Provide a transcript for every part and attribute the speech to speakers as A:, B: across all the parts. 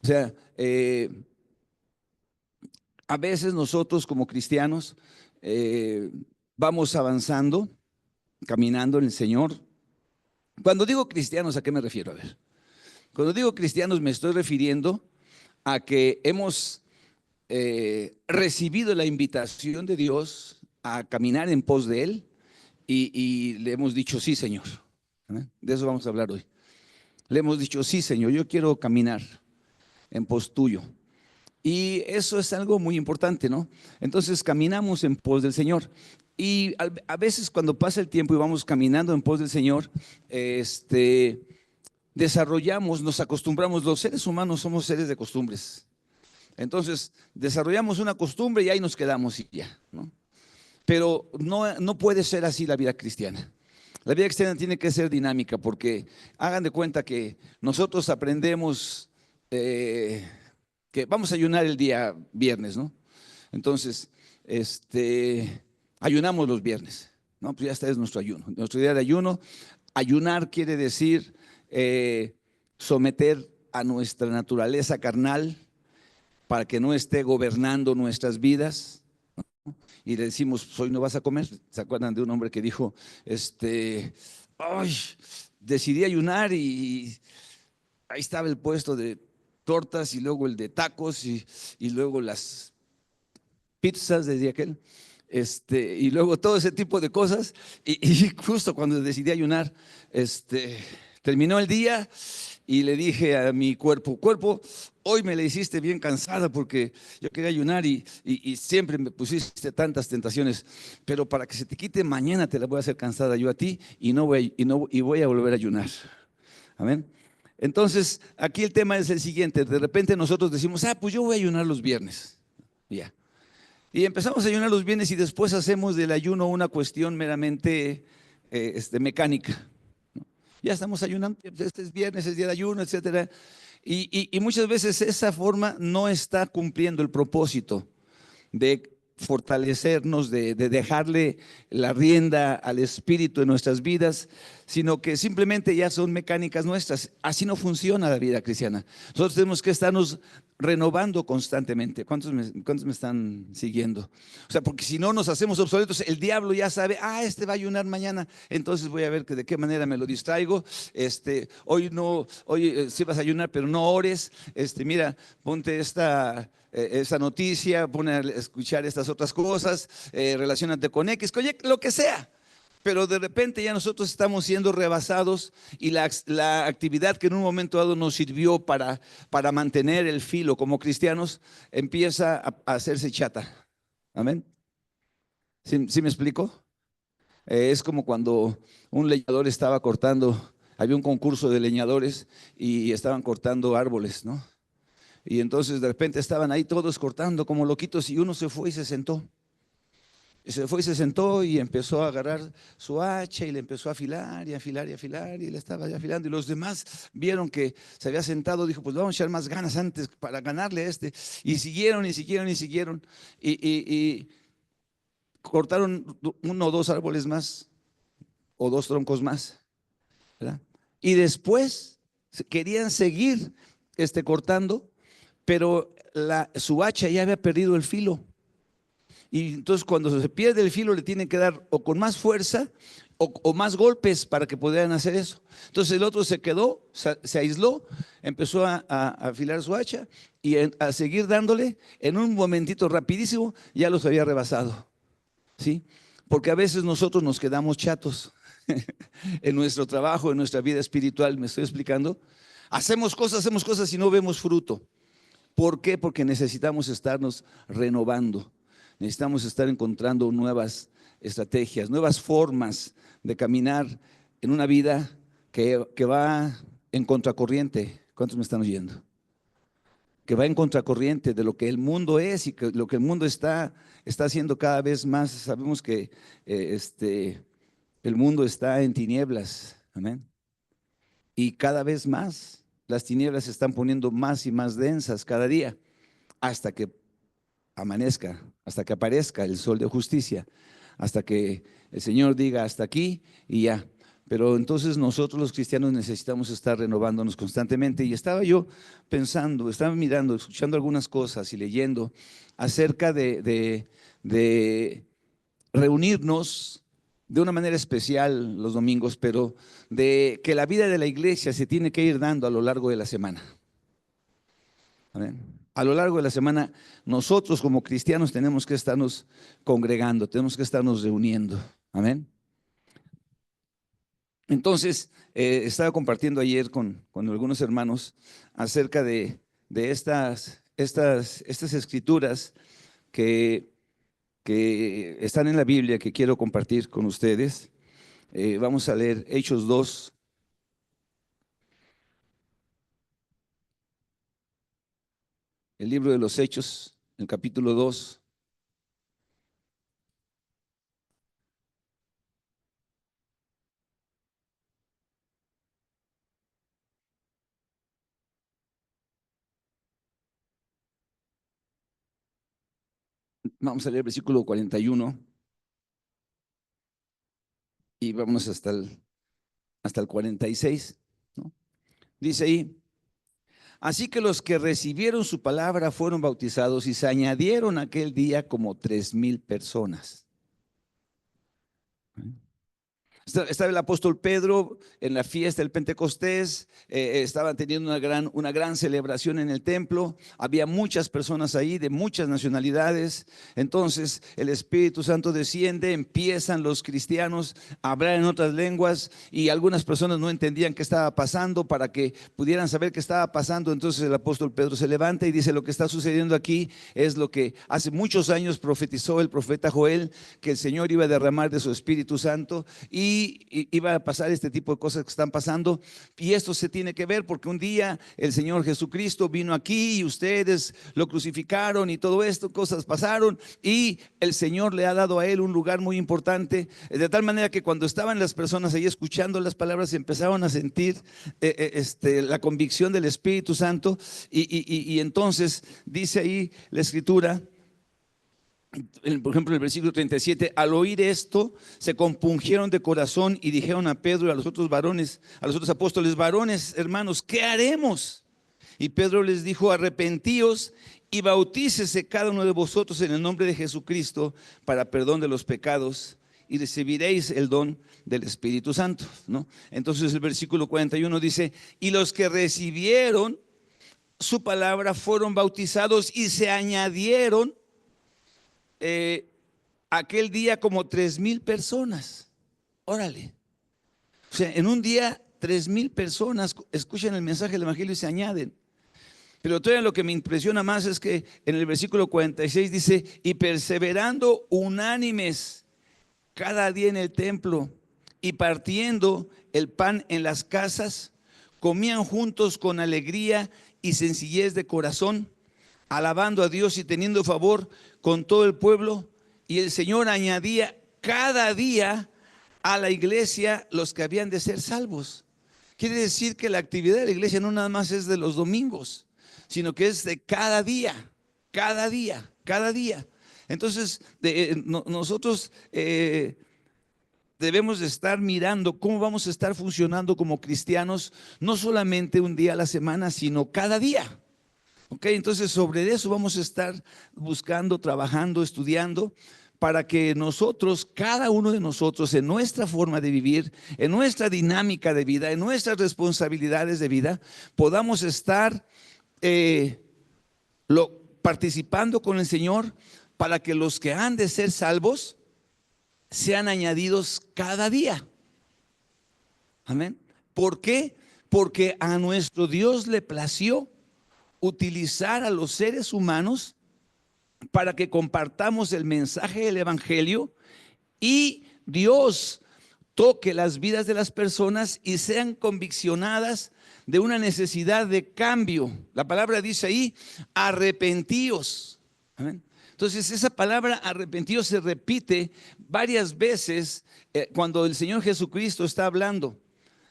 A: O sea, a veces nosotros como cristianos eh, vamos avanzando, caminando en el Señor. Cuando digo cristianos, ¿a qué me refiero? A ver, cuando digo cristianos me estoy refiriendo a que hemos recibido la invitación de Dios a caminar en pos de Él y le hemos dicho, sí, Señor. De eso vamos a hablar hoy. Le hemos dicho, sí, Señor, yo quiero caminar en pos tuyo. Y eso es algo muy importante, ¿no? Entonces caminamos en pos del Señor. Y a veces cuando pasa el tiempo y vamos caminando en pos del Señor, desarrollamos, nos acostumbramos, los seres humanos somos seres de costumbres. Entonces desarrollamos una costumbre y ahí nos quedamos y ya, ¿no? Pero no puede ser así la vida cristiana. La vida cristiana tiene que ser dinámica porque hagan de cuenta que nosotros aprendemos que vamos a ayunar el día viernes, ¿no? Entonces, ayunamos los viernes, ¿no? Pues ya está, es nuestro ayuno. Nuestro día de ayuno. Ayunar quiere decir someter a nuestra naturaleza carnal para que no esté gobernando nuestras vidas. Y le decimos, pues hoy no vas a comer. ¿Se acuerdan de un hombre que dijo, ay, decidí ayunar y ahí estaba el puesto de tortas y luego el de tacos y luego las pizzas, decía aquel, y luego todo ese tipo de cosas. Y justo cuando decidí ayunar, terminó el día y le dije a mi cuerpo, hoy me la hiciste bien cansada porque yo quería ayunar y siempre me pusiste tantas tentaciones, pero para que se te quite mañana te la voy a hacer cansada yo a ti y voy a volver a ayunar. Amén. Entonces, aquí el tema es el siguiente. De repente nosotros decimos, pues yo voy a ayunar los viernes. Ya. Y empezamos a ayunar los viernes y después hacemos del ayuno una cuestión meramente mecánica. Ya estamos ayunando, este es viernes, es día de ayuno, etcétera. Y muchas veces esa forma no está cumpliendo el propósito de fortalecernos, de dejarle la rienda al espíritu en nuestras vidas, sino que simplemente ya son mecánicas nuestras. Así no funciona la vida cristiana. Nosotros tenemos que estarnos renovando constantemente. ¿Cuántos me están siguiendo? O sea, porque si no nos hacemos obsoletos, el diablo ya sabe, este va a ayunar mañana, entonces voy a ver que de qué manera me lo distraigo. Hoy no, hoy sí vas a ayunar, pero no ores. Mira, ponte esa noticia, pone a escuchar estas otras cosas, relacionate con X, con Y, lo que sea. Pero de repente ya nosotros estamos siendo rebasados y la actividad que en un momento dado nos sirvió para mantener el filo como cristianos empieza a hacerse chata. Amén. ¿Sí me explico? Es como cuando un leñador estaba cortando, había un concurso de leñadores y estaban cortando árboles, ¿no? Y entonces de repente estaban ahí todos cortando como loquitos y uno se fue y se sentó. Y se fue y se sentó y empezó a agarrar su hacha y le empezó a afilar y afilar y afilar y le estaba ya afilando. Y los demás vieron que se había sentado, dijo, pues vamos a echar más ganas antes para ganarle a este. Y siguieron y siguieron y siguieron. Y cortaron uno o dos árboles más o dos troncos más, ¿verdad? Y después querían seguir cortando, pero su hacha ya había perdido el filo. Y entonces cuando se pierde el filo le tienen que dar o con más fuerza o más golpes para que pudieran hacer eso. Entonces el otro se quedó, se aisló, empezó a afilar su hacha y a seguir dándole. En un momentito rapidísimo ya los había rebasado, ¿sí? Porque a veces nosotros nos quedamos chatos en nuestro trabajo, en nuestra vida espiritual, ¿me estoy explicando? Hacemos cosas y no vemos fruto. ¿Por qué? Porque necesitamos estarnos renovando. Necesitamos estar encontrando nuevas estrategias, nuevas formas de caminar en una vida que va en contracorriente. ¿Cuántos me están oyendo? Que va en contracorriente de lo que el mundo es y que lo que el mundo está haciendo cada vez más. Sabemos que el mundo está en tinieblas. Amén. Y cada vez más las tinieblas se están poniendo más y más densas cada día hasta que amanezca, hasta que aparezca el sol de justicia, hasta que el Señor diga hasta aquí y ya. Pero entonces nosotros los cristianos necesitamos estar renovándonos constantemente. Y estaba yo pensando, estaba mirando, escuchando algunas cosas y leyendo acerca de reunirnos de una manera especial los domingos, pero de que la vida de la iglesia se tiene que ir dando a lo largo de la semana. Amén. A lo largo de la semana, nosotros como cristianos tenemos que estarnos congregando, tenemos que estarnos reuniendo. Amén. Entonces, estaba compartiendo ayer con algunos hermanos acerca de estas escrituras que están en la Biblia que quiero compartir con ustedes. Vamos a leer Hechos 2. El libro de los Hechos, el capítulo 2. Vamos a leer el versículo 41 y vamos hasta el 46, ¿no? Dice ahí: así que los que recibieron su palabra fueron bautizados y se añadieron aquel día como 3,000 personas. Estaba el apóstol Pedro en la fiesta del Pentecostés, estaban teniendo una gran celebración en el templo, había muchas personas ahí de muchas nacionalidades. Entonces el Espíritu Santo desciende, empiezan los cristianos a hablar en otras lenguas y algunas personas no entendían qué estaba pasando. Para que pudieran saber qué estaba pasando, entonces el apóstol Pedro se levanta y dice: lo que está sucediendo aquí es lo que hace muchos años profetizó el profeta Joel, que el Señor iba a derramar de su Espíritu Santo y iba a pasar este tipo de cosas que están pasando. Y esto se tiene que ver porque un día el Señor Jesucristo vino aquí y ustedes lo crucificaron y todo esto, cosas pasaron, y el Señor le ha dado a él un lugar muy importante, de tal manera que cuando estaban las personas ahí escuchando las palabras, empezaron a sentir la convicción del Espíritu Santo. Y entonces dice ahí la Escritura, por ejemplo, el versículo 37: al oír esto, se compungieron de corazón y dijeron a Pedro y a los otros varones, a los otros apóstoles: varones, hermanos, ¿qué haremos? Y Pedro les dijo: arrepentíos y bautícese cada uno de vosotros en el nombre de Jesucristo para perdón de los pecados y recibiréis el don del Espíritu Santo, ¿no? Entonces el versículo 41 dice: y los que recibieron su palabra fueron bautizados y se añadieron aquel día como 3,000 personas. Órale. O sea, en un día 3,000 personas escuchan el mensaje del Evangelio y se añaden. Pero todavía lo que me impresiona más es que en el versículo 46 dice: y perseverando unánimes cada día en el templo y partiendo el pan en las casas, comían juntos con alegría y sencillez de corazón, alabando a Dios y teniendo favor con todo el pueblo. Y el Señor añadía cada día a la iglesia los que habían de ser salvos. Quiere decir que la actividad de la iglesia no nada más es de los domingos, sino que es de cada día, cada día, cada día. Entonces nosotros debemos de estar mirando cómo vamos a estar funcionando como cristianos, no solamente un día a la semana, sino cada día. Ok, entonces sobre eso vamos a estar buscando, trabajando, estudiando, para que nosotros, cada uno de nosotros, en nuestra forma de vivir, en nuestra dinámica de vida, en nuestras responsabilidades de vida, podamos estar participando con el Señor, para que los que han de ser salvos sean añadidos cada día. Amén. ¿Por qué? Porque a nuestro Dios le plació utilizar a los seres humanos para que compartamos el mensaje del Evangelio y Dios toque las vidas de las personas y sean conviccionadas de una necesidad de cambio. La palabra dice ahí: arrepentíos. ¿Amén? Entonces esa palabra arrepentíos se repite varias veces cuando el Señor Jesucristo está hablando.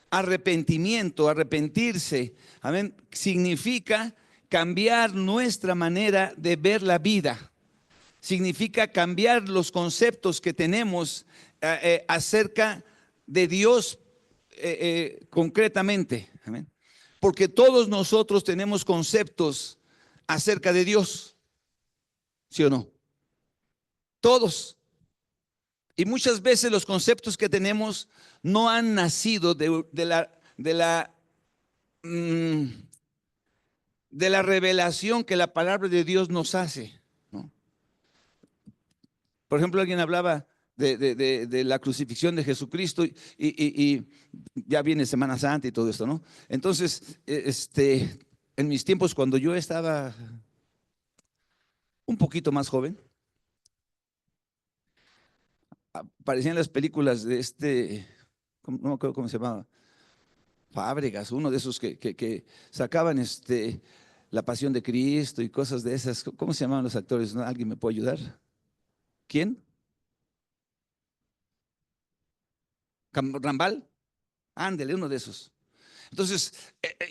A: Arrepentimiento, arrepentirse, amén, significa cambiar nuestra manera de ver la vida. Significa cambiar los conceptos que tenemos acerca de Dios concretamente. Amén. Porque todos nosotros tenemos conceptos acerca de Dios, ¿sí o no? Todos. Y muchas veces los conceptos que tenemos no han nacido mm, de la revelación que la palabra de Dios nos hace, ¿no? Por ejemplo, alguien hablaba de la crucifixión de Jesucristo y ya viene Semana Santa y todo esto, ¿no? Entonces, en mis tiempos, cuando yo estaba un poquito más joven, aparecían las películas de no me acuerdo cómo se llamaba, Fábregas, uno de esos que sacaban La Pasión de Cristo y cosas de esas. ¿Cómo se llamaban los actores? ¿No? ¿Alguien me puede ayudar? ¿Quién? ¿Rambal? Ándele, uno de esos. Entonces,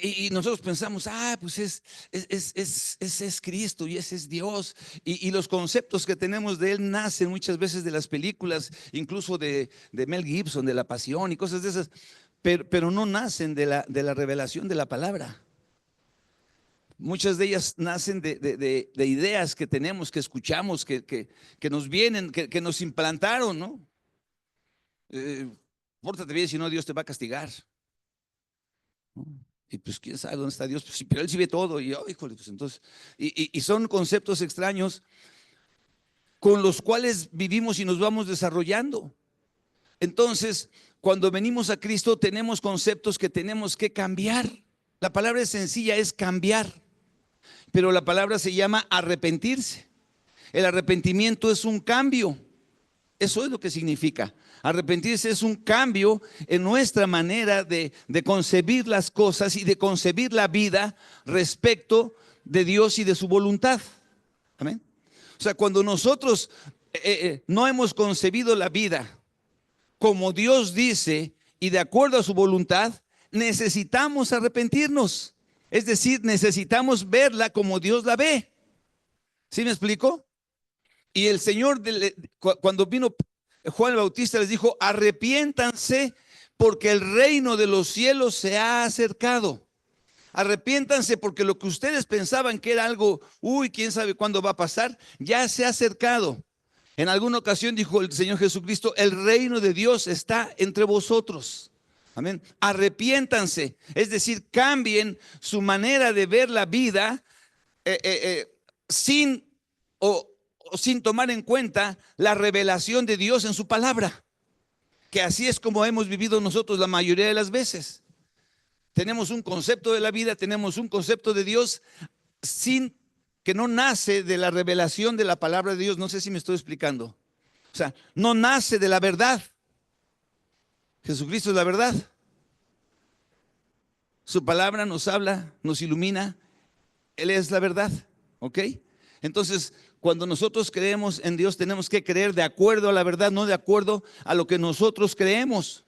A: y nosotros pensamos, pues es Cristo y ese es Dios. Y los conceptos que tenemos de Él nacen muchas veces de las películas, incluso de Mel Gibson, de La Pasión y cosas de esas, pero no nacen de la revelación de la palabra. Muchas de ellas nacen de ideas que tenemos, que escuchamos, que nos vienen, que nos implantaron, ¿no? Pórtate bien, si no Dios te va a castigar, ¿no? Y pues quién sabe dónde está Dios, pues, pero Él sí ve todo. Y híjole, pues entonces, y son conceptos extraños con los cuales vivimos y nos vamos desarrollando. Entonces, cuando venimos a Cristo, tenemos conceptos que tenemos que cambiar. La palabra es sencilla, es cambiar, pero la palabra se llama arrepentirse. El arrepentimiento es un cambio. Eso es lo que significa. Arrepentirse es un cambio en nuestra manera de concebir las cosas y de concebir la vida respecto de Dios y de su voluntad. Amén. O sea, cuando nosotros no hemos concebido la vida como Dios dice y de acuerdo a su voluntad, necesitamos arrepentirnos. Es decir, necesitamos verla como Dios la ve. ¿Sí me explico? Y el Señor, cuando vino Juan el Bautista, les dijo: arrepiéntanse porque el reino de los cielos se ha acercado. Arrepiéntanse porque lo que ustedes pensaban que era algo, quién sabe cuándo va a pasar, ya se ha acercado. En alguna ocasión dijo el Señor Jesucristo: el reino de Dios está entre vosotros. Amén. Arrepiéntanse, es decir, cambien su manera de ver la vida sin o sin tomar en cuenta la revelación de Dios en su palabra, que así es como hemos vivido nosotros la mayoría de las veces. Tenemos un concepto de la vida, tenemos un concepto de Dios que no nace de la revelación de la palabra de Dios. No sé si me estoy explicando. O sea, no nace de la verdad. Jesucristo es la verdad. Su palabra nos habla, nos ilumina. Él es la verdad. ¿Ok? Entonces, cuando nosotros creemos en Dios, tenemos que creer de acuerdo a la verdad, no de acuerdo a lo que nosotros creemos.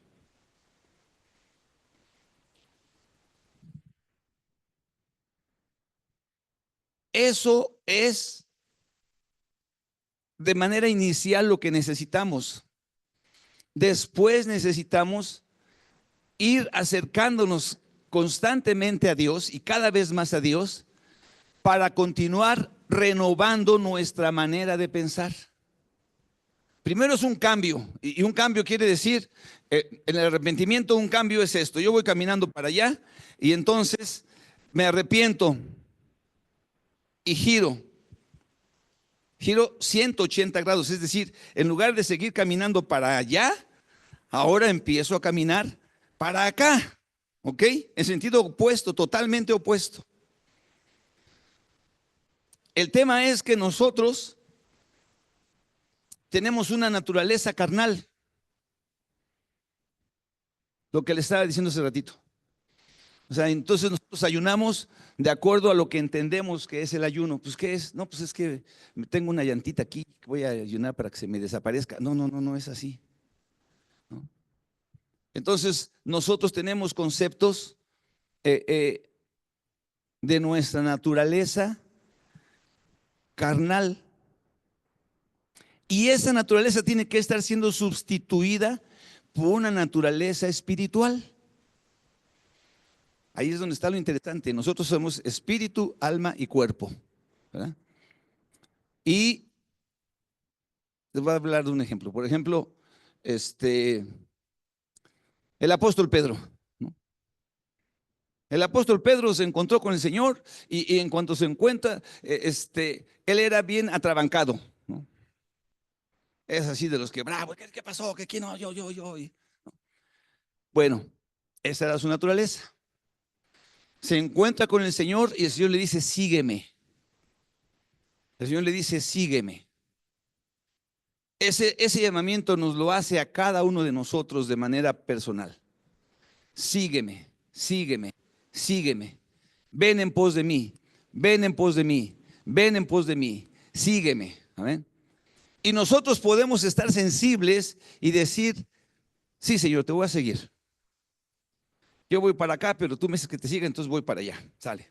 A: Eso es de manera inicial lo que necesitamos. Después necesitamos ir acercándonos constantemente a Dios y cada vez más a Dios para continuar renovando nuestra manera de pensar. Primero es un cambio, y un cambio quiere decir, en el arrepentimiento un cambio es esto: yo voy caminando para allá y entonces me arrepiento y giro 180 grados, es decir, en lugar de seguir caminando para allá, ahora empiezo a caminar para acá, ¿ok? En sentido opuesto, totalmente opuesto. El tema es que nosotros tenemos una naturaleza carnal, lo que le estaba diciendo hace ratito. O sea, entonces nosotros ayunamos de acuerdo a lo que entendemos que es el ayuno. Pues, ¿qué es? No, pues es que tengo una llantita aquí, voy a ayunar para que se me desaparezca. No es así, ¿no? Entonces, nosotros tenemos conceptos de nuestra naturaleza carnal. Y esa naturaleza tiene que estar siendo sustituida por una naturaleza espiritual. Ahí es donde está lo interesante. Nosotros somos espíritu, alma y cuerpo, ¿verdad? Y les voy a hablar de un ejemplo. Por ejemplo, el apóstol Pedro, ¿no? El apóstol Pedro se encontró con el Señor y en cuanto se encuentra, él era bien atrabancado, ¿no? Es así de los que, bravo, ¿qué pasó? ¿Qué quién? No, yo. Bueno, esa era su naturaleza. Se encuentra con el Señor y el Señor le dice, sígueme. El Señor le dice, sígueme. Ese llamamiento nos lo hace a cada uno de nosotros de manera personal. Sígueme, sígueme, sígueme. Ven en pos de mí, ven en pos de mí, ven en pos de mí, sígueme. Amén. Y nosotros podemos estar sensibles y decir, sí, Señor, te voy a seguir. Yo voy para acá, pero tú me dices que te siga, entonces voy para allá. Sale.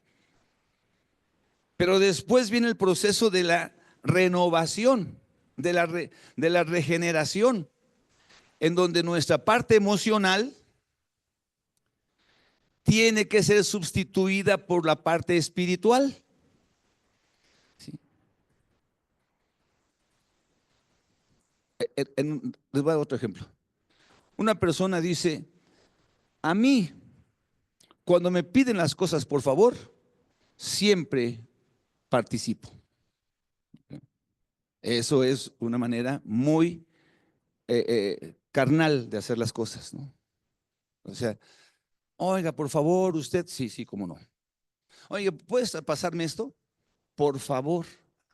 A: Pero después viene el proceso de la renovación, de la regeneración, en donde nuestra parte emocional tiene que ser sustituida por la parte espiritual. ¿Sí? Les voy a dar otro ejemplo. Una persona dice, a mí, cuando me piden las cosas, por favor, siempre participo. Eso es una manera muy carnal de hacer las cosas, ¿no? O sea, oiga, por favor, usted, sí, sí, cómo no. Oiga, ¿puedes pasarme esto? Por favor.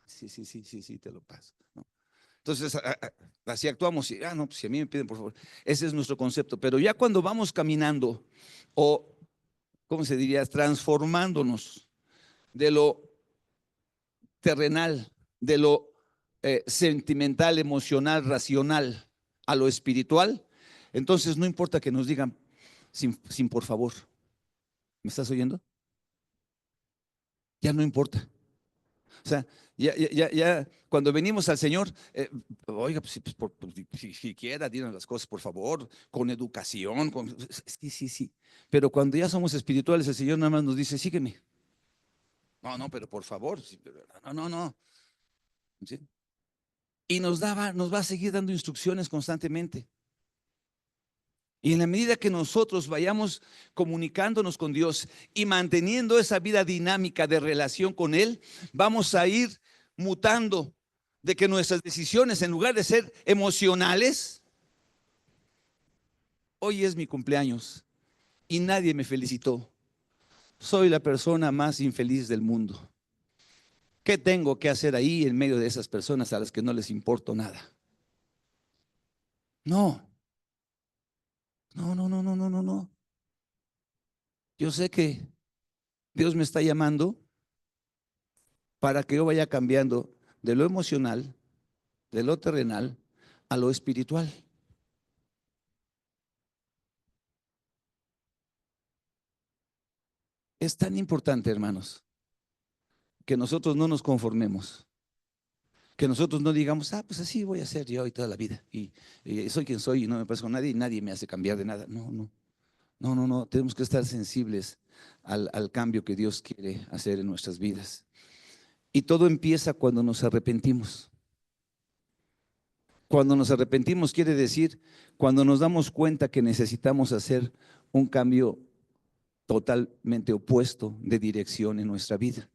A: Sí, sí, sí, sí, sí, te lo paso, ¿no? Entonces, así actuamos. Y, no, pues si a mí me piden, por favor. Ese es nuestro concepto. Pero ya cuando vamos caminando, o, ¿cómo se diría? Transformándonos de lo terrenal, de lo sentimental, emocional, racional, a lo espiritual, entonces no importa que nos digan sin por favor. ¿Me estás oyendo? Ya no importa. O sea, ya cuando venimos al Señor, oiga, pues, si siquiera digan las cosas, por favor, con educación, sí, sí, sí. Pero cuando ya somos espirituales, el Señor nada más nos dice, sígueme. No, no, pero por favor, no, no, no. ¿Sí? Y nos va a seguir dando instrucciones constantemente. Y en la medida que nosotros vayamos comunicándonos con Dios y manteniendo esa vida dinámica de relación con Él, vamos a ir mutando de que nuestras decisiones, en lugar de ser emocionales, hoy es mi cumpleaños y nadie me felicitó. Soy la persona más infeliz del mundo. ¿Qué tengo que hacer ahí en medio de esas personas a las que no les importo nada? No, no, no, no, no, no, no, no. Yo sé que Dios me está llamando para que yo vaya cambiando de lo emocional, de lo terrenal, a lo espiritual. Es tan importante, hermanos, que nosotros no nos conformemos, que nosotros no digamos, pues así voy a ser yo y toda la vida, y soy quien soy y no me pasa con nadie y nadie me hace cambiar de nada. No, no, no, no, no, tenemos que estar sensibles al cambio que Dios quiere hacer en nuestras vidas. Y todo empieza cuando nos arrepentimos. Cuando nos arrepentimos quiere decir cuando nos damos cuenta que necesitamos hacer un cambio totalmente opuesto de dirección en nuestra vida.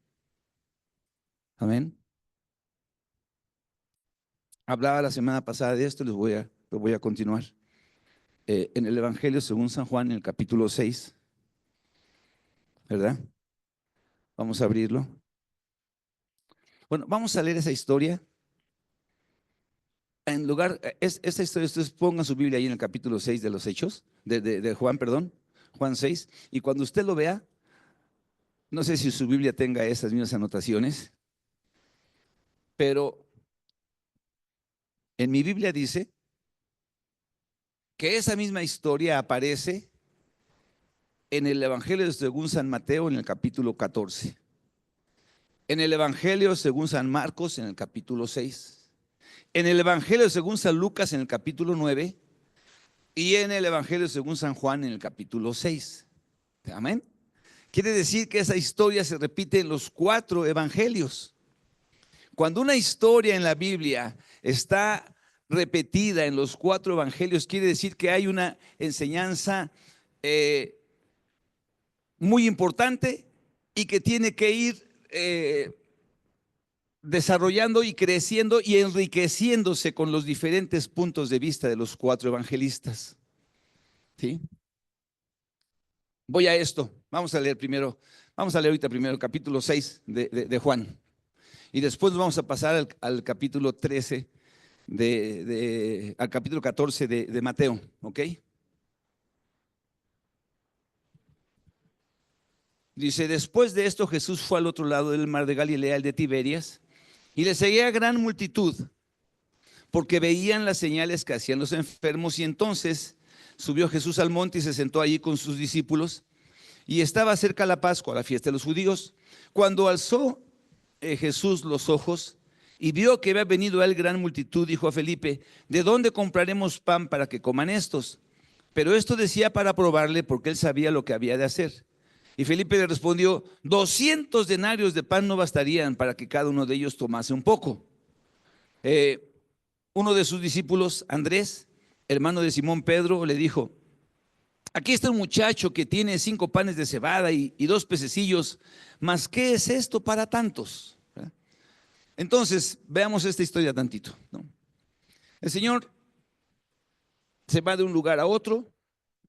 A: Amén. Hablaba la semana pasada de esto, lo voy a continuar. En el Evangelio según San Juan, en el capítulo 6, ¿verdad? Vamos a abrirlo. Bueno, vamos a leer esa historia. En lugar, esta historia, ustedes pongan su Biblia ahí en el capítulo 6 de los Hechos, de Juan, perdón, Juan 6, y cuando usted lo vea, no sé si su Biblia tenga esas mismas anotaciones, pero en mi Biblia dice que esa misma historia aparece en el Evangelio según San Mateo en el capítulo 14, en el Evangelio según San Marcos en el capítulo 6, en el Evangelio según San Lucas en el capítulo 9 y en el Evangelio según San Juan en el capítulo 6. Amén. Quiere decir que esa historia se repite en los 4 evangelios. Cuando una historia en la Biblia está repetida en los 4 evangelios, quiere decir que hay una enseñanza eh, muy importante y que tiene que ir desarrollando y creciendo y enriqueciéndose con los diferentes puntos de vista de los 4 evangelistas. ¿Sí? Voy a esto. Vamos a leer primero, vamos a leer ahorita primero el capítulo 6 de Juan. Y después vamos a pasar al capítulo 13, al capítulo 14 de Mateo. ¿Ok? Dice, después de esto Jesús fue al otro lado del mar de Galilea, el de Tiberias, y le seguía gran multitud, porque veían las señales que hacían los enfermos. Y entonces subió Jesús al monte y se sentó allí con sus discípulos. Y estaba cerca la Pascua, la fiesta de los judíos. Cuando alzó Jesús los ojos y vio que había venido a él gran multitud, dijo a Felipe, ¿de dónde compraremos pan para que coman estos? Pero esto decía para probarle, porque él sabía lo que había de hacer. Y Felipe le respondió, 200 denarios de pan no bastarían para que cada uno de ellos tomase un poco. Uno de sus discípulos, Andrés, hermano de Simón Pedro, le dijo, aquí está un muchacho que tiene 5 panes de cebada y 2 pececillos, mas ¿qué es esto para tantos? Entonces, veamos esta historia tantito, ¿no? El Señor se va de un lugar a otro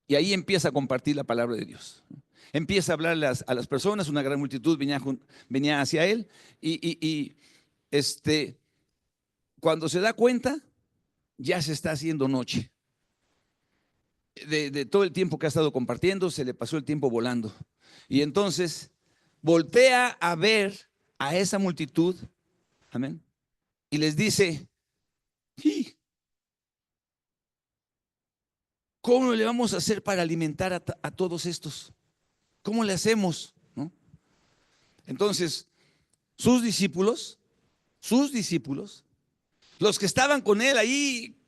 A: y ahí empieza a compartir la palabra de Dios. Empieza a hablarle a las personas, una gran multitud venía hacia él y cuando se da cuenta, ya se está haciendo noche. De todo el tiempo que ha estado compartiendo, se le pasó el tiempo volando. Y entonces voltea a ver a esa multitud, amén, y les dice, "Sí, ¿cómo le vamos a hacer para alimentar a todos estos? ¿Cómo le hacemos? ¿No? Entonces, sus discípulos, los que estaban con él ahí,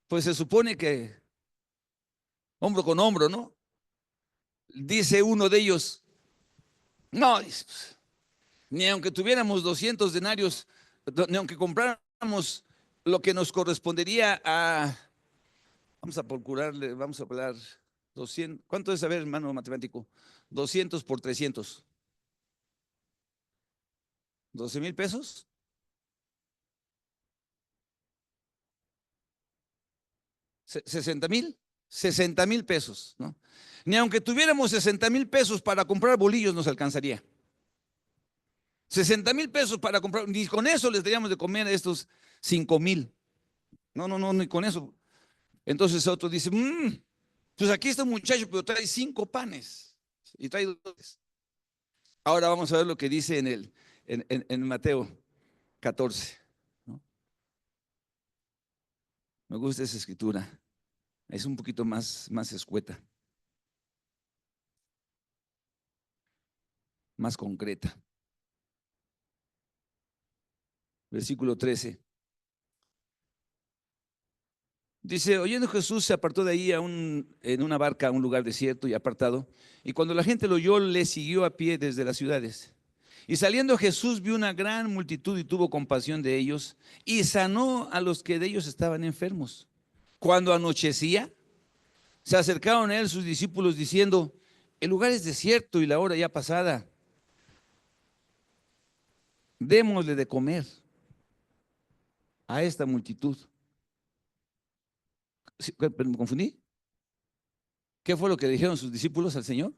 A: pues se supone que hombro con hombro, ¿no? Dice uno de ellos, no, ni aunque tuviéramos 200 denarios, ni aunque compráramos lo que nos correspondería a, vamos a procurarle, vamos a hablar 200, ¿cuánto es, a ver, hermano matemático? 200 por 300, 12,000 pesos, 60,000, 60,000 pesos, ¿no? Ni aunque tuviéramos 60,000 pesos para comprar bolillos nos alcanzaría. 60,000 pesos para comprar, ni con eso les daríamos de comer a estos 5,000. No, no, no, ni con eso. Entonces otro dice, pues aquí está un muchacho, pero trae 5 panes y trae 2. Ahora vamos a ver lo que dice en Mateo 14, ¿no? Me gusta esa escritura, es un poquito más escueta, más concreta. Versículo 13. Dice, oyendo Jesús se apartó de ahí en una barca a un lugar desierto y apartado, y cuando la gente lo oyó, le siguió a pie desde las ciudades. Y saliendo Jesús vio una gran multitud y tuvo compasión de ellos y sanó a los que de ellos estaban enfermos. Cuando anochecía, se acercaron a él sus discípulos diciendo, el lugar es desierto y la hora ya pasada, démosle de comer a esta multitud. ¿Sí? ¿Me confundí? ¿Qué fue lo que dijeron sus discípulos al Señor?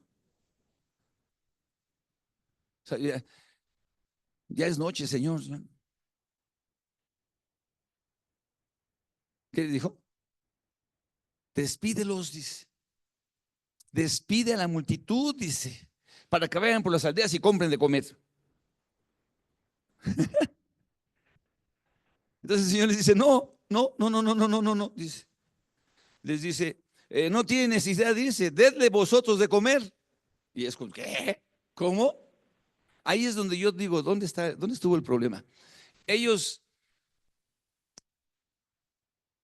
A: O sea, ya es noche, Señor. ¿Qué dijo? Despídelos, dice. Despide a la multitud, dice, para que vayan por las aldeas y compren de comer. Entonces el Señor les dice, no, no, no, no, no, no, no, no, no, dice. Les dice, no tiene necesidad de irse, dedle vosotros de comer. Y es como, ¿qué? ¿Cómo? Ahí es donde yo digo, ¿dónde estuvo el problema? Ellos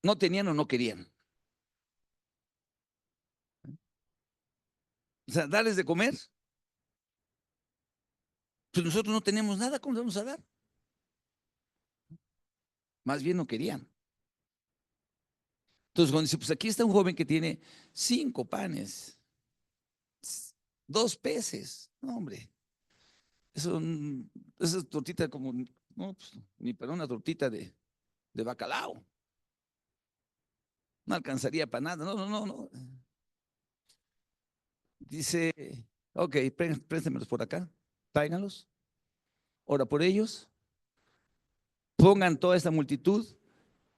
A: no tenían o no querían. O sea, darles de comer. Pues nosotros no tenemos nada, ¿cómo les vamos a dar? Más bien no querían. Entonces, cuando dice, pues aquí está un joven que tiene 5 panes, 2 peces. No, hombre, eso, esa tortita como, no, pues, ni para una tortita de bacalao. No alcanzaría para nada. No, no, no, no. Dice, ok, préstemelos por acá, tráiganlos, ora por ellos, pongan toda esta multitud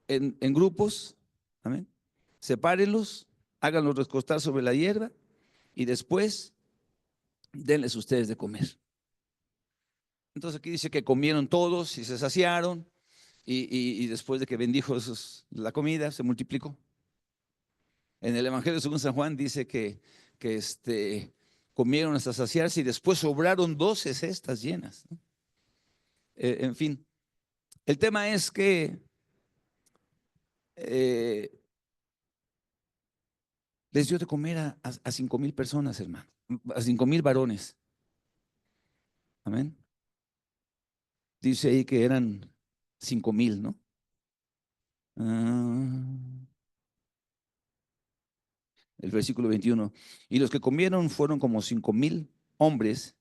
A: en grupos, amén, sepárenlos, háganlos recostar sobre la hierba y después denles ustedes de comer. Entonces aquí dice que comieron todos y se saciaron y después de que bendijo la comida, se multiplicó. En el Evangelio según San Juan dice que comieron hasta saciarse y después sobraron 12 cestas llenas, ¿no? En fin, el tema es que eh, les dio de comer a 5,000 personas, hermano, a 5,000 varones. Amén. Dice ahí que eran 5,000, ¿no? Ah, el versículo 21. Y los que comieron fueron como 5,000 hombres,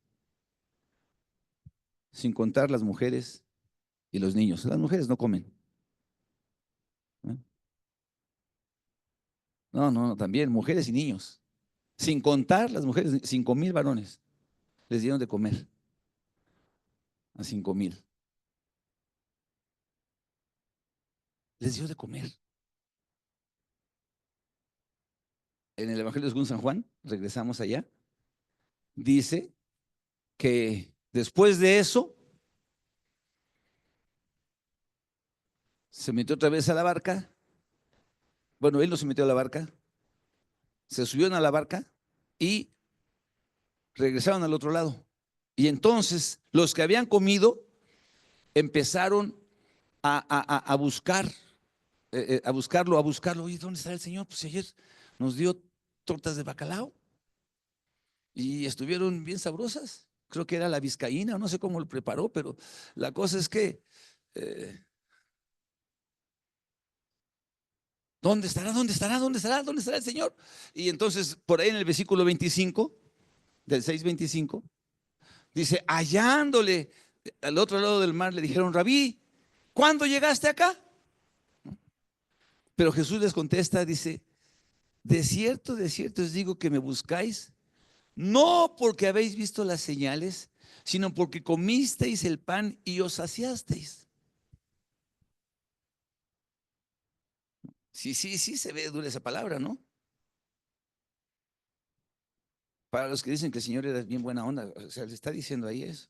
A: sin contar las mujeres y los niños. Las mujeres no comen. ¿Eh? No, no, no, también mujeres y niños. Sin contar las mujeres, 5,000 varones les dieron de comer a 5,000. Les dio de comer. En el Evangelio según San Juan, regresamos allá, dice que después de eso se metió otra vez a la barca. Bueno, él no se metió a la barca, se subieron a la barca y regresaron al otro lado. Y entonces los que habían comido empezaron a buscar, a buscarlo, a buscarlo. Oye, ¿dónde está el Señor? Pues ayer nos dio tortas de bacalao y estuvieron bien sabrosas. Creo que era la vizcaína, no sé cómo lo preparó, pero la cosa es que, eh, ¿dónde estará? ¿Dónde estará? ¿Dónde estará? ¿Dónde estará el Señor? Y entonces, por ahí en el versículo 25, del 6:25, dice, hallándole al otro lado del mar, le dijeron, Rabí, ¿cuándo llegaste acá? Pero Jesús les contesta, dice, de cierto os digo que me buscáis, no porque habéis visto las señales, sino porque comisteis el pan y os saciasteis. Sí, sí, sí, se ve dura esa palabra, ¿no? Para los que dicen que el Señor era bien buena onda, o sea, le está diciendo ahí eso.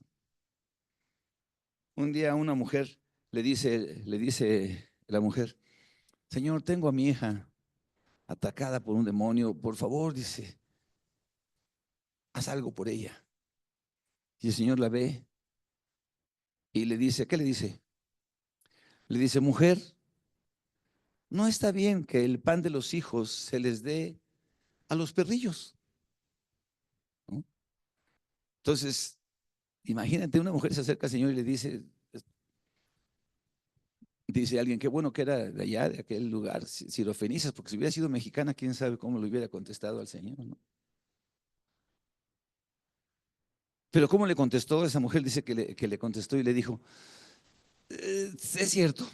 A: Un día una mujer le dice la mujer, Señor, tengo a mi hija atacada por un demonio, por favor, dice, haz algo por ella. Y el Señor la ve y le dice, ¿qué le dice? Le dice, mujer, no está bien que el pan de los hijos se les dé a los perrillos, ¿no? Entonces, imagínate, una mujer se acerca al Señor y le dice alguien, qué bueno que era de allá, de aquel lugar, Sirofenices, porque si hubiera sido mexicana, quién sabe cómo le hubiera contestado al Señor, ¿no? Pero ¿cómo le contestó? Esa mujer dice que le contestó y le dijo, es cierto.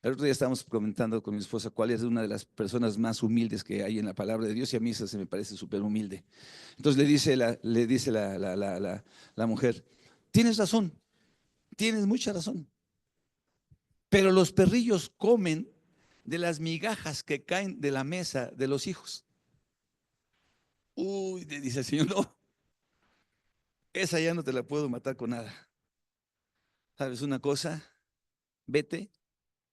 A: El otro día estábamos comentando con mi esposa cuál es una de las personas más humildes que hay en la palabra de Dios y a mí esa se me parece súper humilde. Entonces le dice la mujer, tienes razón, tienes mucha razón, pero los perrillos comen de las migajas que caen de la mesa de los hijos. Uy, le dice el Señor, no, esa ya no te la puedo matar con nada. ¿Sabes una cosa? Vete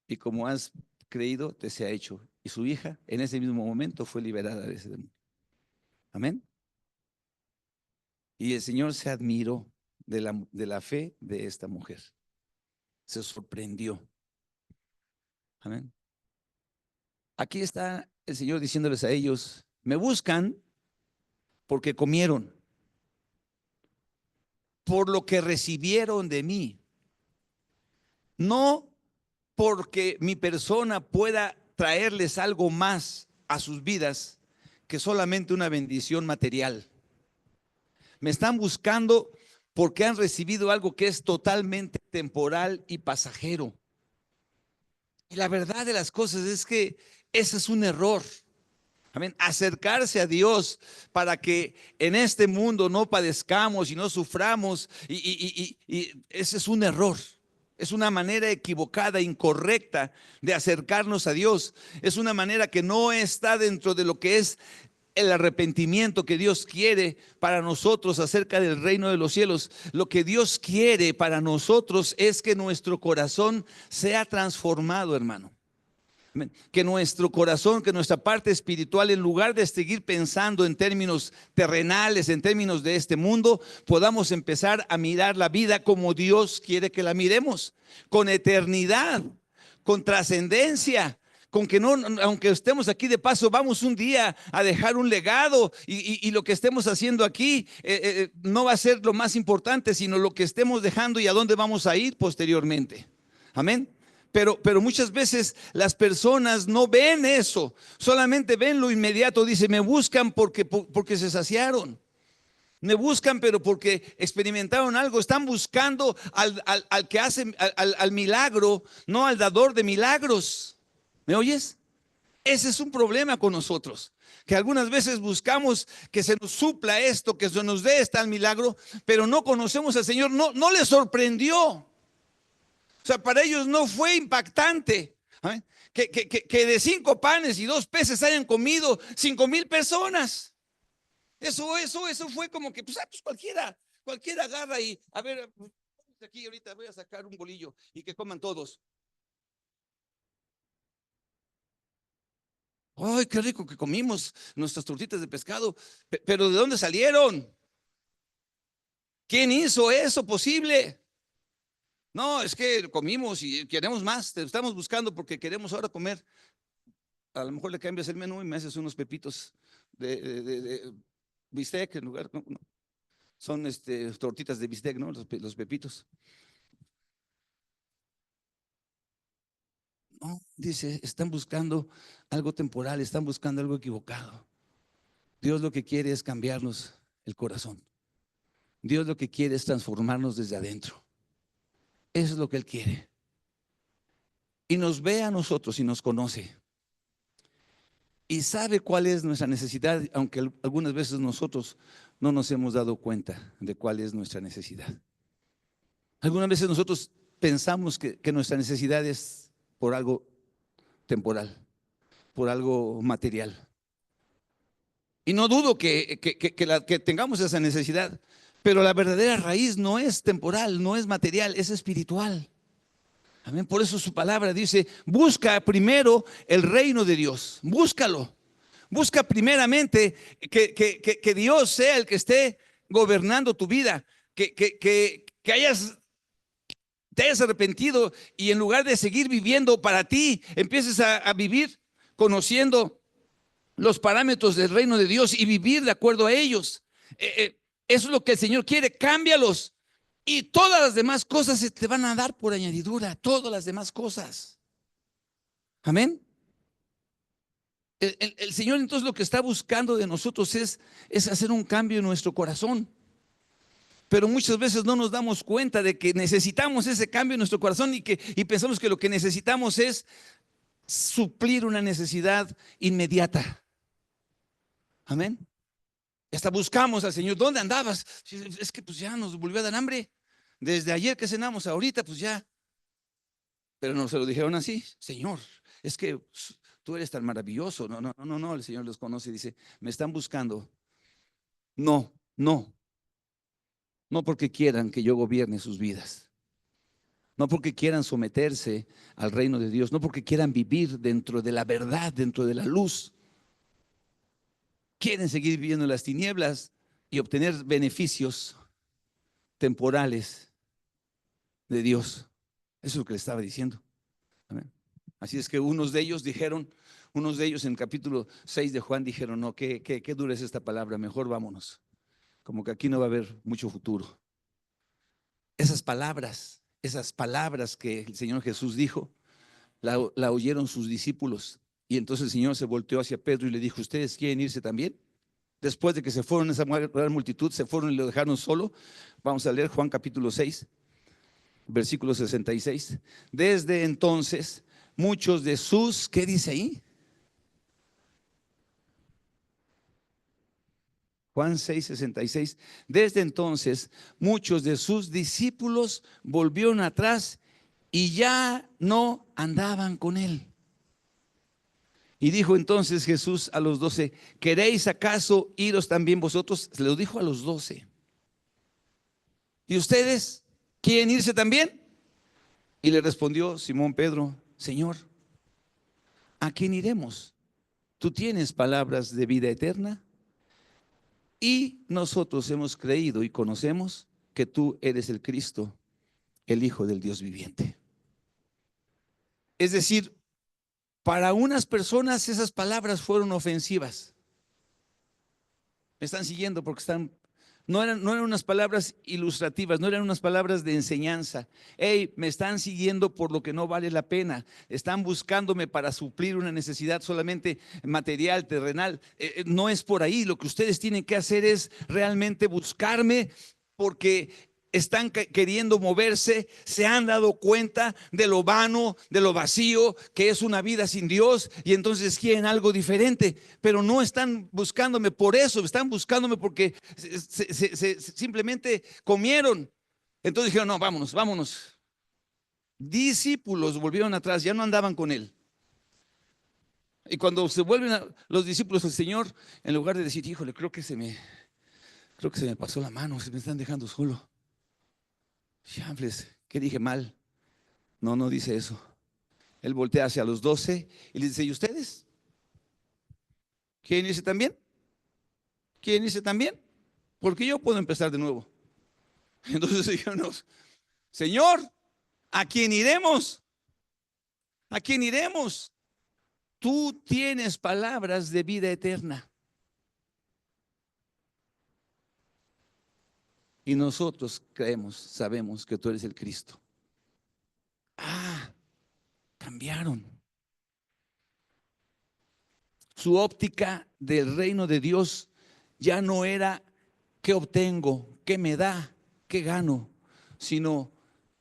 A: y como has creído, te sea hecho. Y su hija en ese mismo momento fue liberada de ese demonio. Amén. Y el Señor se admiró de la fe de esta mujer. Se sorprendió. Amén. Aquí está el Señor diciéndoles a ellos, me buscan porque comieron, por lo que recibieron de mí, no porque mi persona pueda traerles algo más a sus vidas que solamente una bendición material. Me están buscando porque han recibido algo que es totalmente temporal y pasajero. Y la verdad de las cosas es que ese es un error. Amén. Acercarse a Dios para que en este mundo no padezcamos y no suframos. Y ese es un error. Es una manera equivocada, incorrecta de acercarnos a Dios. Es una manera que no está dentro de lo que es el arrepentimiento que Dios quiere para nosotros acerca del reino de los cielos. Lo que Dios quiere para nosotros es que nuestro corazón sea transformado, hermano. Que nuestro corazón, que nuestra parte espiritual, en lugar de seguir pensando en términos terrenales, en términos de este mundo, podamos empezar a mirar la vida como Dios quiere que la miremos, con eternidad, con trascendencia, con que no, aunque estemos aquí de paso, vamos un día a dejar un legado y lo que estemos haciendo aquí no va a ser lo más importante, sino lo que estemos dejando y a dónde vamos a ir posteriormente. Amén. Pero muchas veces las personas no ven eso, solamente ven lo inmediato. Dice, me buscan porque se saciaron. Me buscan, pero porque experimentaron algo. Están buscando al que hace, al milagro, no al dador de milagros. ¿Me oyes? Ese es un problema con nosotros, que algunas veces buscamos que se nos supla esto, que se nos dé tal milagro, pero no conocemos al Señor. No les sorprendió. O sea, para ellos no fue impactante. ¿Eh? Que de 5 panes y 2 peces hayan comido 5,000 personas. Eso fue como que, pues cualquiera agarra y, a ver, aquí ahorita voy a sacar un bolillo y que coman todos. Ay, qué rico que comimos nuestras tortitas de pescado, pero ¿de dónde salieron? ¿Quién hizo eso posible? No, es que comimos y queremos más, te estamos buscando porque queremos ahora comer. A lo mejor le cambias el menú y me haces unos pepitos de bistec en lugar, no, son tortitas de bistec, ¿no? Los pepitos. No, dice, están buscando algo temporal, están buscando algo equivocado. Dios lo que quiere es cambiarnos el corazón. Dios lo que quiere es transformarnos desde adentro. Eso es lo que Él quiere. Y nos ve a nosotros y nos conoce. Y sabe cuál es nuestra necesidad, aunque algunas veces nosotros no nos hemos dado cuenta de cuál es nuestra necesidad. Algunas veces nosotros pensamos que nuestra necesidad es por algo temporal, por algo material. Y no dudo que tengamos esa necesidad, pero la verdadera raíz no es temporal, no es material, es espiritual. Amén. Por eso su palabra dice, busca primero el reino de Dios, búscalo. Busca primeramente que Dios sea el que esté gobernando tu vida, que te hayas arrepentido y en lugar de seguir viviendo para ti, empieces a vivir conociendo los parámetros del reino de Dios y vivir de acuerdo a ellos. Eso es lo que el Señor quiere, cámbialos. Y todas las demás cosas se te van a dar por añadidura, todas las demás cosas. Amén. El Señor entonces lo que está buscando de nosotros es hacer un cambio en nuestro corazón. Pero muchas veces no nos damos cuenta de que necesitamos ese cambio en nuestro corazón y pensamos que lo que necesitamos es suplir una necesidad inmediata. Amén. Hasta buscamos al Señor. ¿Dónde andabas? Es que pues ya nos volvió a dar hambre. Desde ayer que cenamos, ahorita pues ya. Pero no se lo dijeron así. Señor, es que tú eres tan maravilloso. No. El Señor los conoce y dice, me están buscando. No porque quieran que yo gobierne sus vidas. No porque quieran someterse al reino de Dios. No porque quieran vivir dentro de la verdad, dentro de la luz. Quieren seguir viviendo en las tinieblas y obtener beneficios temporales de Dios. Eso es lo que le estaba diciendo. Amén. Así es que unos de ellos en el capítulo 6 de Juan dijeron, no, qué dura es esta palabra, mejor vámonos. Como que aquí no va a haber mucho futuro. Esas palabras que el Señor Jesús dijo, la oyeron sus discípulos. Y entonces el Señor se volteó hacia Pedro y le dijo, ¿ustedes quieren irse también? Después de que se fueron esa gran multitud, se fueron y lo dejaron solo. Vamos a leer Juan capítulo 6, versículo 66. Desde entonces, muchos de sus, ¿qué dice ahí? Juan 6, 66. Desde entonces, muchos de sus discípulos volvieron atrás y ya no andaban con él. Y dijo entonces Jesús a los 12, ¿queréis acaso iros también vosotros? Se lo dijo a los 12. ¿Y ustedes quieren irse también? Y le respondió Simón Pedro, Señor, ¿a quién iremos? Tú tienes palabras de vida eterna y nosotros hemos creído y conocemos que tú eres el Cristo, el Hijo del Dios viviente. Es decir, para unas personas esas palabras fueron ofensivas. Me están siguiendo porque no eran unas palabras ilustrativas, no eran unas palabras de enseñanza. Hey, me están siguiendo por lo que no vale la pena. Están buscándome para suplir una necesidad solamente material, terrenal. No es por ahí. Lo que ustedes tienen que hacer es realmente buscarme porque están queriendo moverse, se han dado cuenta de lo vano, de lo vacío que es una vida sin Dios y entonces quieren algo diferente, pero no están buscándome por eso, están buscándome porque simplemente comieron. Entonces dijeron, no, vámonos, vámonos. Discípulos volvieron atrás, ya no andaban con él. Y cuando se vuelven los discípulos del Señor, en lugar de decir, híjole, creo que se me pasó la mano, se me están dejando solo. Chanfles, ¿qué dije mal? No, no dice eso. Él voltea hacia los 12 y les dice, ¿y ustedes? ¿Quieren irse también? ¿Quieren irse también? Porque yo puedo empezar de nuevo. Entonces dijeron, Señor, ¿a quién iremos? ¿A quién iremos? Tú tienes palabras de vida eterna. Y nosotros creemos, sabemos que tú eres el Cristo. Ah, cambiaron. Su óptica del reino de Dios ya no era qué obtengo, qué me da, qué gano, sino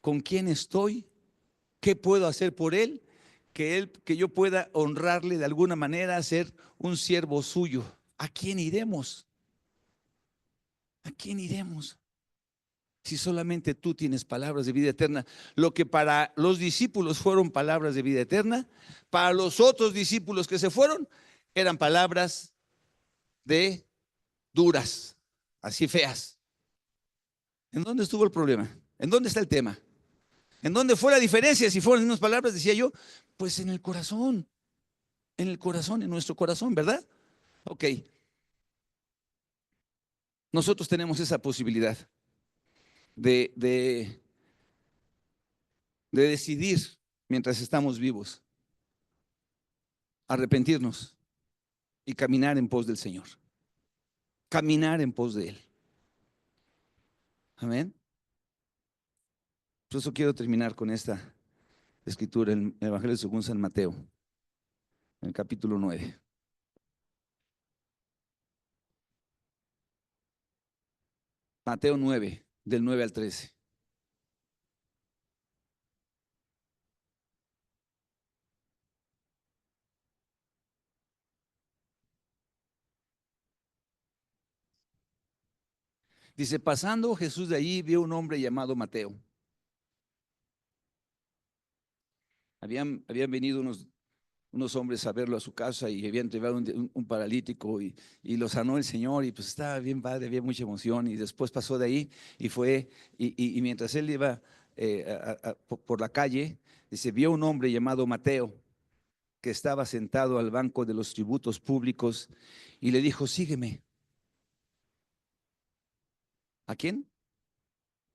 A: con quién estoy, qué puedo hacer por él, que yo pueda honrarle de alguna manera, ser un siervo suyo. ¿A quién iremos? ¿A quién iremos? Si solamente tú tienes palabras de vida eterna. Lo que para los discípulos fueron palabras de vida eterna, para los otros discípulos que se fueron, eran palabras de duras, así feas. ¿En dónde estuvo el problema? ¿En dónde está el tema? ¿En dónde fue la diferencia? Si fueron las mismas palabras, decía yo, pues en el corazón, en nuestro corazón, ¿verdad? Ok, nosotros tenemos esa posibilidad de, de, de decidir mientras estamos vivos, arrepentirnos y caminar en pos del Señor, caminar en pos de Él. Amén. Por eso quiero terminar con esta escritura en el Evangelio según San Mateo, en el capítulo 9. Mateo 9, del 9 al 13. Dice, pasando Jesús de allí, vio un hombre llamado Mateo. Habían venido unos hombres a verlo a su casa y habían llevado un paralítico y lo sanó el Señor y pues estaba bien padre, había mucha emoción y después pasó de ahí y fue y mientras él iba por la calle, dice, vio un hombre llamado Mateo que estaba sentado al banco de los tributos públicos y le dijo, sígueme. ¿A quién?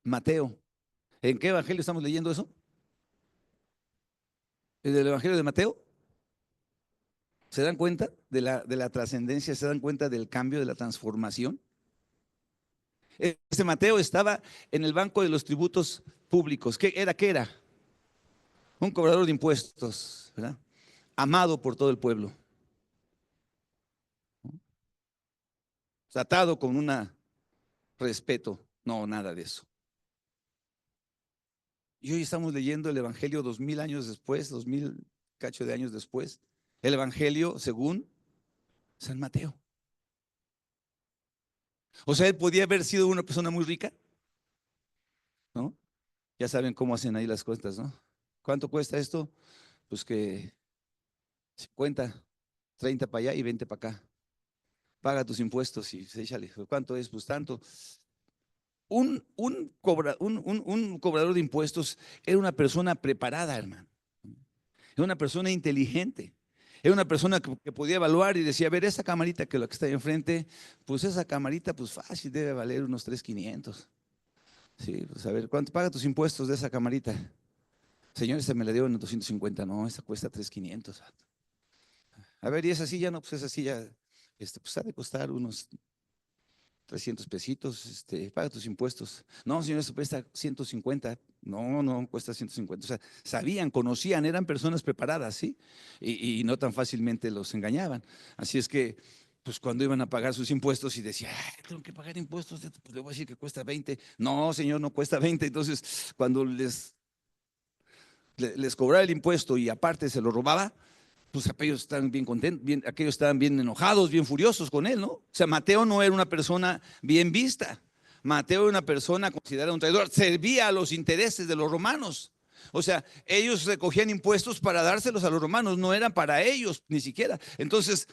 A: Mateo. ¿En qué evangelio estamos leyendo eso? ¿El del Evangelio de Mateo? ¿Se dan cuenta de la trascendencia? ¿Se dan cuenta del cambio, de la transformación? Este Mateo estaba en el banco de los tributos públicos. ¿Qué era? ¿Qué era? Un cobrador de impuestos, ¿verdad? Amado por todo el pueblo, tratado con un respeto. No, nada de eso. Y hoy estamos leyendo el Evangelio 2000 años después, 2000 cacho de años después. El Evangelio según San Mateo. O sea, él podía haber sido una persona muy rica, ¿no? Ya saben cómo hacen ahí las cuentas, ¿no? ¿Cuánto cuesta esto? Pues que 50, 30 para allá y 20 para acá. Paga tus impuestos y échale. ¿Cuánto es? Pues tanto. Un cobrador de impuestos era una persona preparada, hermano. Era una persona inteligente. Era una persona que podía evaluar y decía, a ver, esa camarita que la que está ahí enfrente, pues esa camarita, pues fácil, debe valer unos 3,500. Sí, pues a ver, ¿cuánto paga tus impuestos de esa camarita? Señor, esta me la dio en 250. No, esta cuesta 3,500. A ver, y esa silla, no, pues esa silla, pues ha de costar unos 300 pesitos, paga tus impuestos. No, señor, eso cuesta 150. No, no, cuesta 150. O sea, sabían, conocían, eran personas preparadas, ¿sí? Y no tan fácilmente los engañaban. Así es que, pues cuando iban a pagar sus impuestos y decía, tengo que pagar impuestos, pues le voy a decir que cuesta 20. No, señor, no cuesta 20. Entonces, cuando les cobraba el impuesto y aparte se lo robaba, pues aquellos estaban bien contentos, aquellos estaban bien enojados, bien furiosos con él, ¿no? O sea, Mateo no era una persona bien vista. Mateo era una persona considerada un traidor, servía a los intereses de los romanos. O sea, ellos recogían impuestos para dárselos a los romanos, no eran para ellos ni siquiera. Entonces,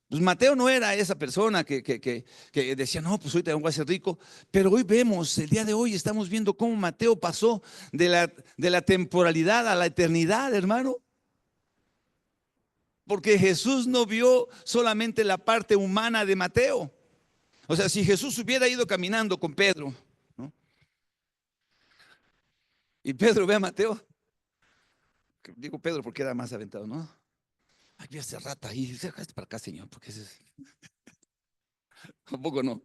A: pues Mateo no era esa persona que decía, no, pues ahorita voy a ser rico. Pero hoy vemos, el día de hoy estamos viendo cómo Mateo pasó de la temporalidad a la eternidad, hermano. Porque Jesús no vio solamente la parte humana de Mateo. O sea, si Jesús hubiera ido caminando con Pedro, ¿no? Y Pedro ve a Mateo, digo Pedro porque era más aventado, ¿no? Ay, vi esa rata ahí, sacaste para acá, Señor, porque tampoco no.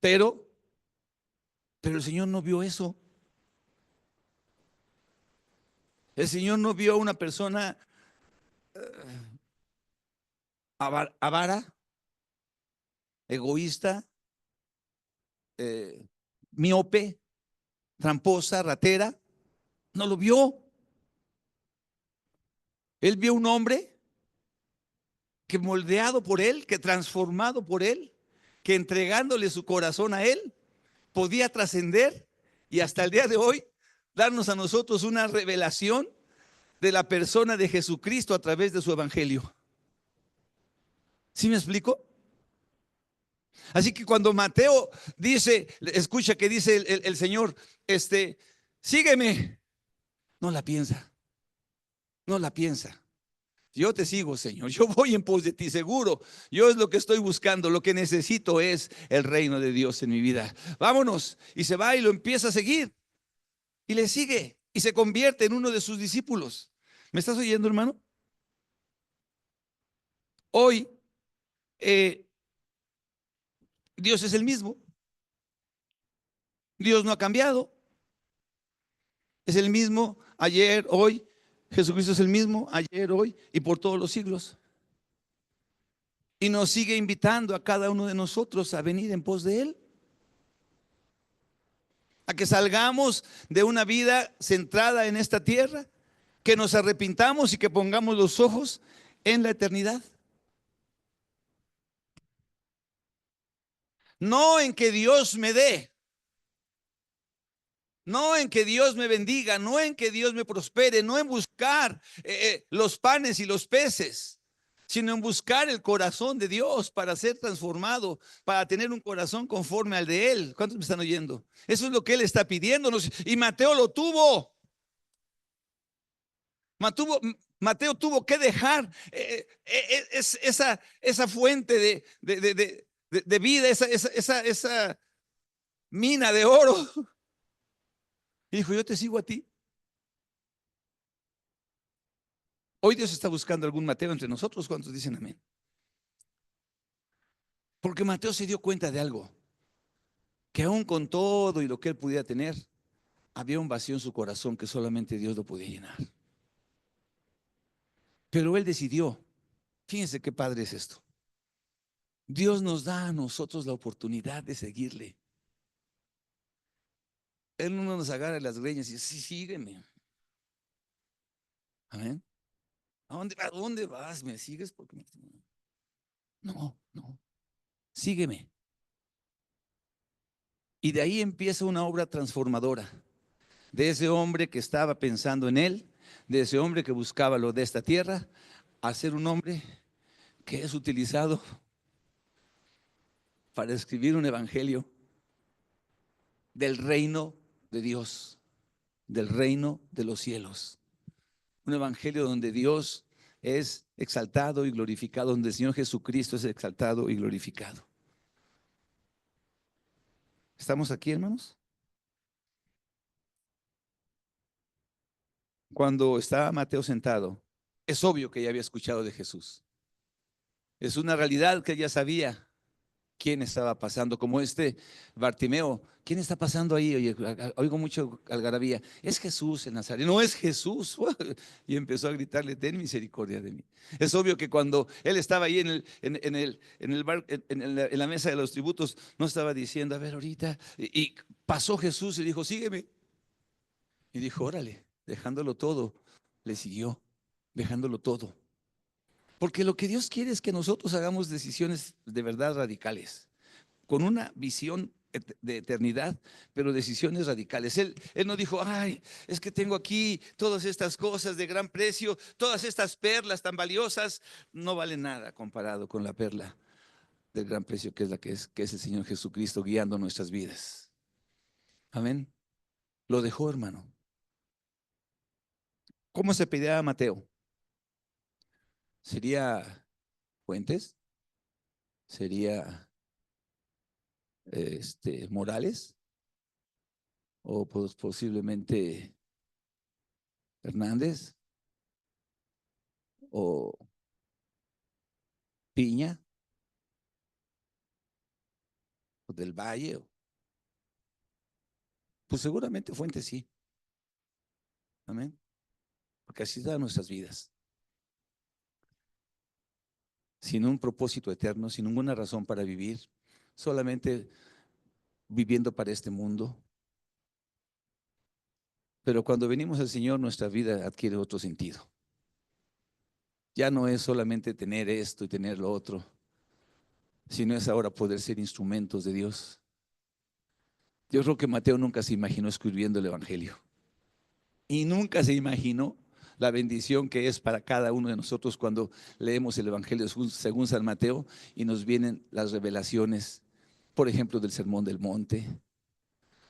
A: Pero, pero el Señor no vio eso. El Señor no vio a una persona avara, egoísta, eh, miope, tramposa, ratera. No lo vio. Él vio un hombre que moldeado por él, que transformado por él, que entregándole su corazón a él, podía trascender y hasta el día de hoy darnos a nosotros una revelación de la persona de Jesucristo a través de su evangelio. ¿Sí me explico? Así que cuando Mateo dice, escucha que dice el Señor, sígueme, no la piensa, no la piensa. Yo te sigo, Señor. Yo voy en pos de ti, seguro. Yo es lo que estoy buscando. Lo que necesito es el reino de Dios en mi vida. Vámonos. Y se va y lo empieza a seguir. Y le sigue. Y se convierte en uno de sus discípulos. ¿Me estás oyendo, hermano? Hoy, eh, Dios es el mismo. Dios no ha cambiado. Es el mismo ayer, hoy. Jesucristo es el mismo ayer, hoy y por todos los siglos. Y nos sigue invitando a cada uno de nosotros a venir en pos de Él. A que salgamos de una vida centrada en esta tierra, que nos arrepintamos y que pongamos los ojos en la eternidad. No en que Dios me dé, no en que Dios me bendiga, no en que Dios me prospere, no en buscar los panes y los peces, sino en buscar el corazón de Dios para ser transformado, para tener un corazón conforme al de Él. ¿Cuántos me están oyendo? Eso es lo que Él está pidiéndonos y Mateo lo tuvo. Mateo tuvo que dejar esa fuente de vida, esa mina de oro. Y dijo, yo te sigo a ti. Hoy Dios está buscando algún Mateo entre nosotros. ¿Cuántos dicen amén? Porque Mateo se dio cuenta de algo, que aún con todo y lo que él pudiera tener, había un vacío en su corazón que solamente Dios lo podía llenar. Pero él decidió, fíjense qué padre es esto. Dios nos da a nosotros la oportunidad de seguirle. Él no nos agarra las greñas y dice, sí, sígueme. Amén. ¿A dónde vas? ¿Me sigues? No, no, sígueme. Y de ahí empieza una obra transformadora. De ese hombre que estaba pensando en él, de ese hombre que buscaba lo de esta tierra, a ser un hombre que es utilizado para escribir un evangelio del reino de Dios, del reino de los cielos. Un evangelio donde Dios es exaltado y glorificado, donde el Señor Jesucristo es exaltado y glorificado. ¿Estamos aquí, hermanos? Cuando estaba Mateo sentado, es obvio que ya había escuchado de Jesús. Es una realidad que ya sabía quién estaba pasando, como este Bartimeo. ¿Quién está pasando ahí? Oye, oigo mucho algarabía. Es Jesús el Nazareno. No es Jesús. Y empezó a gritarle, ten misericordia de mí. Es obvio que cuando él estaba ahí en la mesa de los tributos, no estaba diciendo, a ver, ahorita. Y pasó Jesús y dijo, sígueme. Y dijo, órale, dejándolo todo, le siguió, dejándolo todo. Porque lo que Dios quiere es que nosotros hagamos decisiones de verdad radicales, con una visión de eternidad, pero decisiones radicales. Él no dijo, ay, es que tengo aquí todas estas cosas de gran precio, todas estas perlas tan valiosas, no valen nada comparado con la perla del gran precio que es que es el Señor Jesucristo guiando nuestras vidas. Amén. Lo dejó, hermano. ¿Cómo se pedía a Mateo? ¿Sería Fuentes? ¿Sería Morales? ¿O posiblemente Hernández? ¿O Piña? ¿O del Valle? Pues seguramente Fuentes sí. Amén. Porque así dan nuestras vidas. Sin un propósito eterno, sin ninguna razón para vivir, solamente viviendo para este mundo. Pero cuando venimos al Señor, nuestra vida adquiere otro sentido. Ya no es solamente tener esto y tener lo otro, sino es ahora poder ser instrumentos de Dios. Yo creo que Mateo nunca se imaginó escribiendo el Evangelio y nunca se imaginó la bendición que es para cada uno de nosotros cuando leemos el Evangelio según San Mateo y nos vienen las revelaciones, por ejemplo, del Sermón del Monte,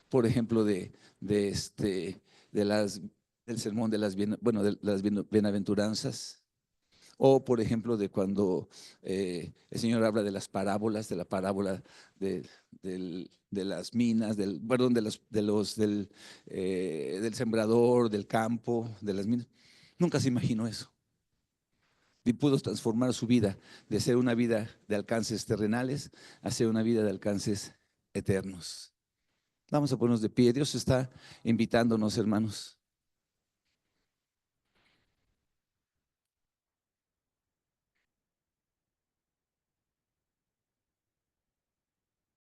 A: por ejemplo, de este, de las, del sermón de las bienaventuranzas, o por ejemplo, de cuando el Señor habla de las parábolas, de la parábola de las minas, perdón, del sembrador, del campo, de las minas. Nunca se imaginó eso. Y pudo transformar su vida de ser una vida de alcances terrenales a ser una vida de alcances eternos. Vamos a ponernos de pie. Dios está invitándonos, hermanos.